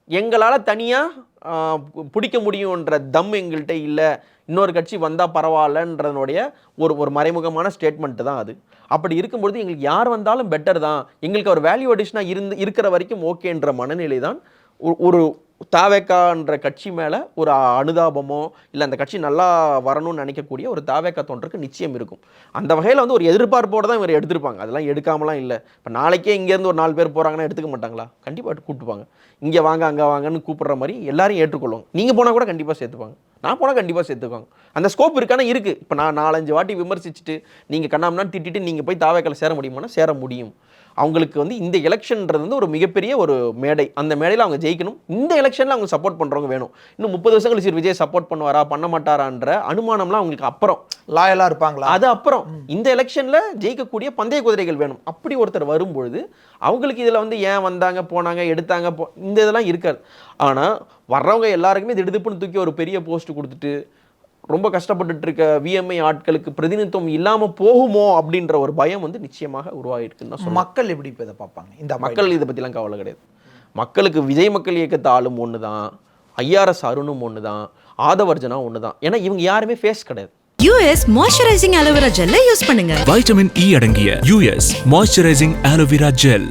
எங்களால் தனியாக பிடிக்க முடியுன்ற தம் எங்கள்கிட்ட இல்லை, இன்னொரு கட்சி வந்தால் பரவாயில்லன்றதனுடைய ஒரு மறைமுகமான ஸ்டேட்மெண்ட்டு தான் அது. அப்படி இருக்கும்பொழுது எங்களுக்கு யார் வந்தாலும் பெட்டர் தான், எங்களுக்கு ஒரு வேல்யூ அடிஷனாக இருக்கிற வரைக்கும் ஓகேன்ற மனநிலை தான் ஒரு தாவேக்கான்ற கட்சி மேலே ஒரு அனுதாபமோ இல்லை அந்த கட்சி நல்லா வரணும்னு நினைக்கக்கூடிய ஒரு தாவேக்கா தொண்டருக்கு நிச்சயம் இருக்கும். அந்த வகையில் வந்து ஒரு எதிர்பார்ப்போடு தான் இவர் எடுத்திருப்பாங்க, அதெல்லாம் எடுக்காமலாம் இல்லை. இப்போ நாளைக்கே இங்கேருந்து ஒரு 4 பேர் போகிறாங்கன்னா எடுத்துக்க மாட்டாங்களா? கண்டிப்பாக கூப்பிட்டுப்பாங்க. இங்கே வாங்க அங்கே வாங்கன்னு கூப்பிட்ற மாதிரி எல்லாரையும் ஏற்றுக்கொள்ளுவாங்க. நீங்கள் போனால் கூட கண்டிப்பாக சேர்த்துப்பாங்க, நான் போனால் கண்டிப்பாக சேர்த்துக்குவாங்க. அந்த ஸ்கோப் இருக்கானா இருக்குது. இப்போ நான் 4-5 வாட்டி விமர்சிச்சுட்டு நீங்கள் கண்ணாமனா திட்டிட்டு நீங்கள் போய் தாவேக்கால சேர முடியுமானா சேர முடியும். அவங்களுக்கு வந்து இந்த எலெக்ஷன்ன்றது வந்து ஒரு மிகப்பெரிய ஒரு மேடை, அந்த மேடையில் அவங்க ஜெயிக்கணும். இந்த எலெக்ஷனில் அவங்க சப்போர்ட் பண்ணுறவங்க வேணும். இன்னும் 30 வருஷம் கழிச்சு விஜய் சப்போர்ட் பண்ணுவாரா பண்ண மாட்டாரான்ற அனுமானம்லாம் அவங்களுக்கு அப்புறம், லாயலாக இருப்பாங்களா அது அப்புறம். இந்த எலெக்ஷனில் ஜெயிக்கக்கூடிய பந்தய குதிரைகள் வேணும். அப்படி ஒருத்தர் வரும்பொழுது அவங்களுக்கு இதில் வந்து ஏன் வந்தாங்க போனாங்க எடுத்தாங்க இந்த இதெல்லாம் இருக்காது. ஆனால் வர்றவங்க எல்லாருக்குமே திடுப்புன்னு தூக்கி ஒரு பெரிய போஸ்ட் கொடுத்துட்டு ரொம்ப கஷ்டப்பட்டுட்டு இருக்க விஎம்ஐ ஆட்களுக்கு பிரதிநிதித்துவம் இல்லாமல் போகுமோ அப்படின்ற ஒரு பயம் வந்து நிச்சயமாக உருவாகிருக்குன்னு. மக்கள் எப்படி இப்போ இதை பார்ப்பாங்க? இந்த மக்கள் இதை பற்றிலாம் கவலை கிடையாது. மக்களுக்கு விஜய் மக்கள் இயக்கத்தை ஆளும் ஒன்று தான், ஐஆர்எஸ் அருணும் ஒன்று தான், ஆதவர்ஜனா ஒன்று தான். ஏன்னா இவங்க யாருமே ஃபேஸ் கிடையாது. US மாய்ஸ்சரைசிங் அலோவேரா ஜெல்லை யூஸ் பண்ணுங்க. வைட்டமின் இ அடங்கிய US மாய்ஸ்சரைசிங் அலோவேரா ஜெல்.